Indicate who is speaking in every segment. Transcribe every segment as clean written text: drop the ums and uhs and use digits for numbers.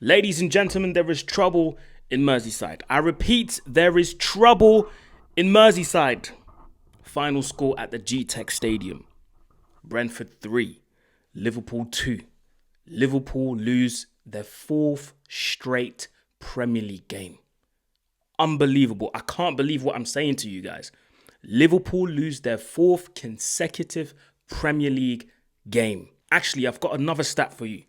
Speaker 1: Ladies and gentlemen, there is trouble in Merseyside. I repeat, there is trouble in Merseyside. Final score at the G-Tech Stadium. Brentford 3, Liverpool 2. Liverpool lose their fourth straight Premier League game. Unbelievable. I can't believe what I'm saying to you guys. Liverpool lose their fourth consecutive Premier League game. Actually, I've got another stat for you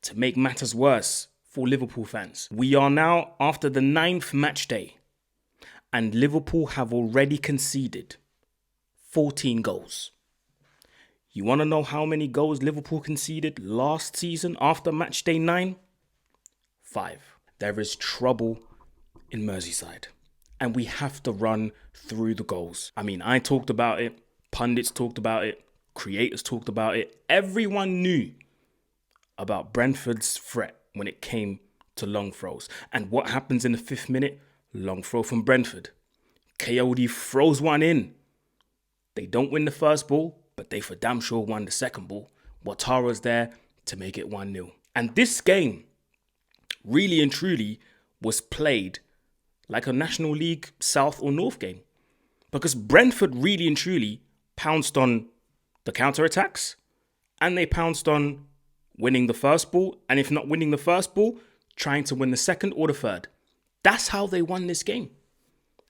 Speaker 1: to make matters worse for Liverpool fans. We are now after the 9th match day, and Liverpool have already conceded 14 goals. You want to know how many goals Liverpool conceded last season after match day 9? 5. There is trouble in Merseyside, and we have to run through the goals. I mean, I talked about it, pundits talked about it, creators talked about it. Everyone knew about Brentford's threat when it came to long throws. And what happens in the 5th minute? Long throw from Brentford. Coyote throws one in. They don't win the first ball, but they for damn sure won the second ball. Ouattara's there to make it 1-0. And this game really and truly was played like a National League South or North game, because Brentford really and truly pounced on the counter-attacks, and they pounced on winning the first ball, and if not winning the first ball, trying to win the second or the third. That's how they won this game.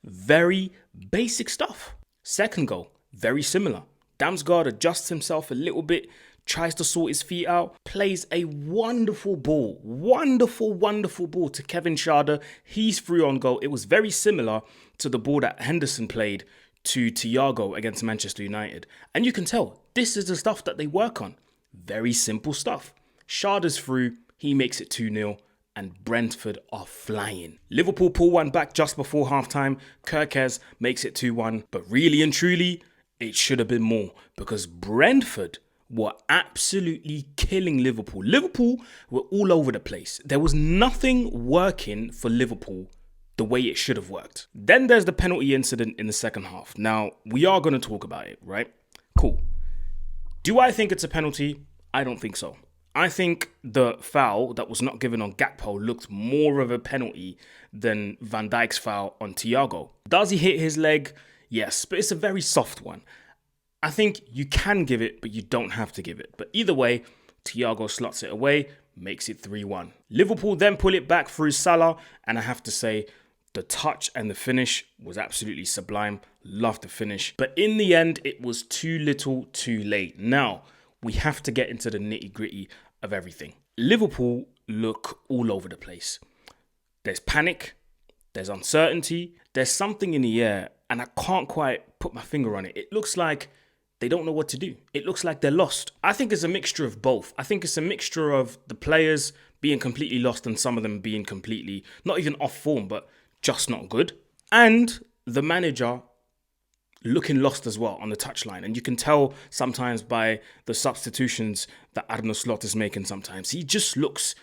Speaker 1: Very basic stuff. Second goal, very similar. Damsgaard adjusts himself a little bit, tries to sort his feet out, plays a wonderful ball to Kevin Schade. He's through on goal. It was very similar to the ball that Henderson played to Thiago against Manchester United. And you can tell, this is the stuff that they work on. Very simple stuff. Schade's through, he makes it 2-0, and Brentford are flying. Liverpool pull one back just before halftime. Kerkez makes it 2-1, but really and truly, it should have been more, because Brentford were absolutely killing Liverpool. Liverpool were all over the place. There was nothing working for Liverpool the way it should have worked. Then there's the penalty incident in the second half. Now, we are going to talk about it, right? Cool. Do I think it's a penalty? I don't think so. I think the foul that was not given on Gakpo looked more of a penalty than Van Dijk's foul on Thiago. Does he hit his leg? Yes, but it's a very soft one. I think you can give it, but you don't have to give it. But either way, Thiago slots it away, makes it 3-1. Liverpool then pull it back through Salah, and I have to say, the touch and the finish was absolutely sublime. Love the finish. But in the end, it was too little, too late. Now, we have to get into the nitty-gritty of everything. Liverpool look all over the place. There's panic, there's uncertainty, there's something in the air, and I can't quite put my finger on it. It looks like they don't know what to do. It looks like they're lost. I think it's a mixture of both. I think it's a mixture of the players being completely lost and some of them being completely, not even off form, but just not good. And the manager looking lost as well on the touchline. And you can tell sometimes by the substitutions that Arne Slot is making sometimes. He looks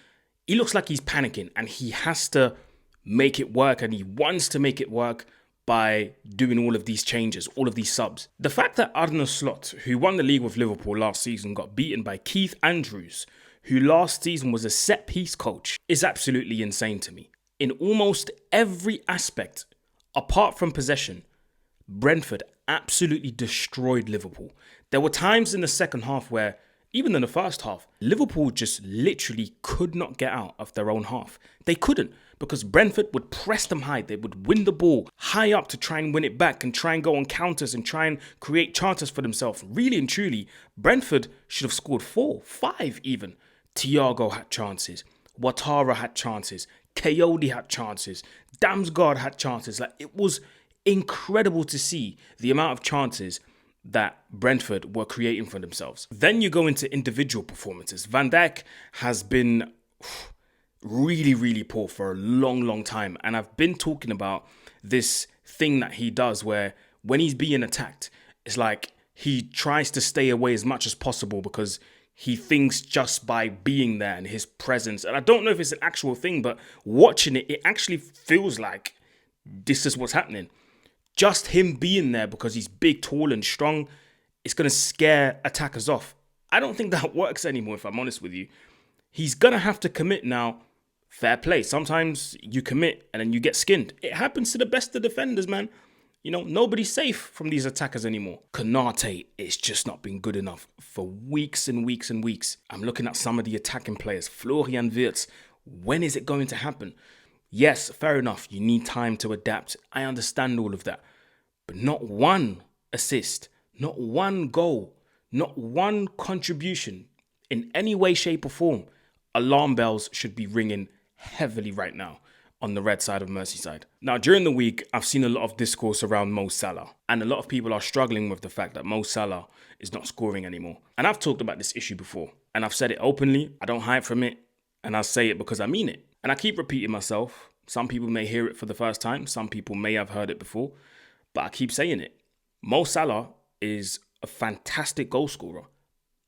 Speaker 1: like he's panicking, and he has to make it work, and he wants to make it work by doing all of these changes, all of these subs. The fact that Arne Slot, who won the league with Liverpool last season, got beaten by Keith Andrews, who last season was a set-piece coach, is absolutely insane to me. In almost every aspect, apart from possession, Brentford absolutely destroyed Liverpool. There were times in the second half where, even in the first half, Liverpool just literally could not get out of their own half. They couldn't, because Brentford would press them high. They would win the ball high up to try and win it back and try and go on counters and try and create chances for themselves. Really and truly, Brentford should have scored 4, 5 even. Thiago had chances. Ouattara had chances. Coyote had chances. Damsgaard had chances. Like, it was incredible to see the amount of chances that Brentford were creating for themselves. Then you go into individual performances. Van Dijk has been really, really poor for a long time. And I've been talking about this thing that he does where when he's being attacked, it's like he tries to stay away as much as possible because he thinks just by being there and his presence, and I don't know if it's an actual thing, but watching it, it actually feels like this is what's happening. Just him being there because he's big, tall and strong, it's going to scare attackers off. I don't think that works anymore, if I'm honest with you. He's going to have to commit now Fair play. Sometimes you commit and then you get skinned. It happens to the best of defenders, man. Nobody's safe from these attackers anymore. Konate, it's just not been good enough for weeks and weeks and weeks. I'm looking at some of the attacking players. Florian Wirtz, when is it going to happen? Yes, fair enough. You need time to adapt. I understand all of that. But not one assist, not one goal, not one contribution in any way, shape or form. Alarm bells should be ringing heavily right now on the red side of Merseyside. Now, during the week, I've seen a lot of discourse around Mo Salah, and a lot of people are struggling with the fact that Mo Salah is not scoring anymore. And I've talked about this issue before, and I've said it openly. I don't hide from it, and I say it because I mean it. And I keep repeating myself. Some people may hear it for the first time. Some people may have heard it before, but I keep saying it. Mo Salah is a fantastic goal scorer,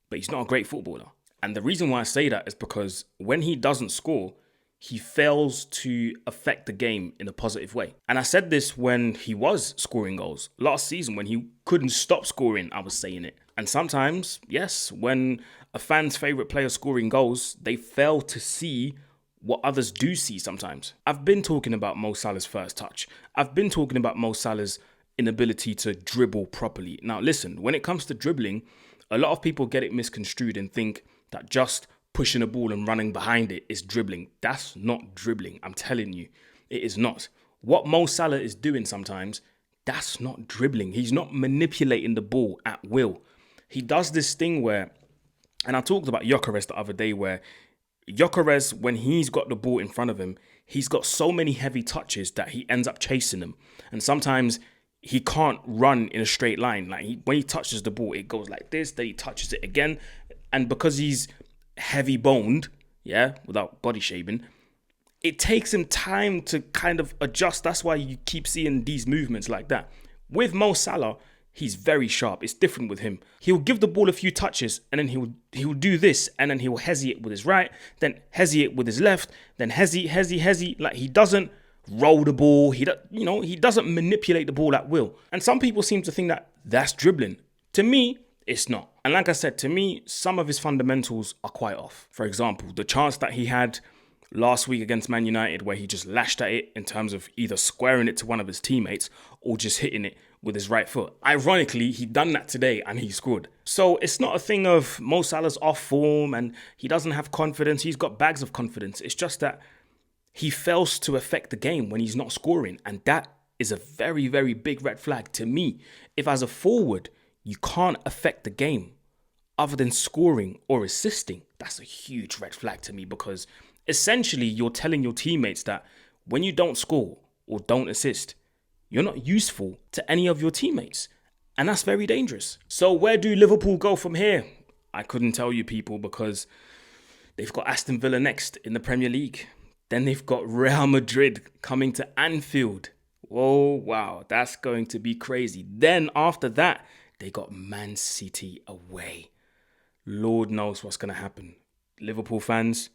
Speaker 1: but he's not a great footballer. And the reason why I say that is because when he doesn't score, he fails to affect the game in a positive way. And I said this when he was scoring goals. Last season, when he couldn't stop scoring, I was saying it. And sometimes, yes, when a fan's favourite player is scoring goals, they fail to see what others do see sometimes. I've been talking about Mo Salah's first touch. I've been talking about Mo Salah's inability to dribble properly. Now, listen, when it comes to dribbling, a lot of people get it misconstrued and think that just pushing a ball and running behind it is dribbling. That's not dribbling. I'm telling you, it is not. What Mo Salah is doing sometimes, that's not dribbling. He's not manipulating the ball at will. He does this thing where, and I talked about Gyökeres the other day, where Gyökeres, when he's got the ball in front of him, he's got so many heavy touches that he ends up chasing them. And sometimes he can't run in a straight line. Like when he touches the ball, it goes like this, then he touches it again. And because he's heavy boned, without body shaving, it takes him time to kind of adjust. That's why you keep seeing these movements like that. With Mo Salah, he's very sharp. It's different with him. He'll give the ball a few touches and then he'll do this, and then he'll hesitate with his right, then hesitate with his left, then hesitate. Like he doesn't roll the ball. He doesn't manipulate the ball at will. And some people seem to think that that's dribbling. To me, it's not. And like I said, to me, some of his fundamentals are quite off. For example, the chance that he had last week against Man United where he just lashed at it in terms of either squaring it to one of his teammates or just hitting it with his right foot. Ironically, he done that today and he scored. So it's not a thing of Mo Salah's off form and he doesn't have confidence. He's got bags of confidence. It's just that he fails to affect the game when he's not scoring. And that is a very, very big red flag to me. If as a forward, you can't affect the game other than scoring or assisting, that's a huge red flag to me, because essentially you're telling your teammates that when you don't score or don't assist, you're not useful to any of your teammates. And that's very dangerous. So where do Liverpool go from here? I couldn't tell you, people, because they've got Aston Villa next in the Premier League. Then they've got Real Madrid coming to Anfield. Whoa, wow, that's going to be crazy. Then after that, they got Man City away. Lord knows what's going to happen. Liverpool fans,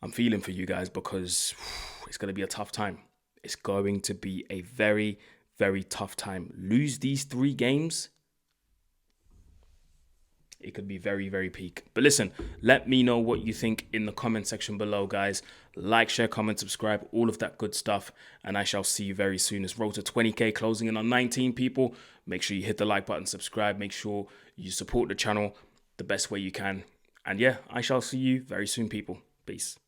Speaker 1: I'm feeling for you guys because it's going to be a tough time. It's going to be a very, very tough time. Lose these 3 games, it could be very, very peak. But listen, let me know what you think in the comment section below, guys. Like, share, comment, subscribe, all of that good stuff. And I shall see you very soon. It's road to 20k closing in on 19 people. Make sure you hit the like button, subscribe. Make sure you support the channel the best way you can. And yeah, I shall see you very soon, people. Peace.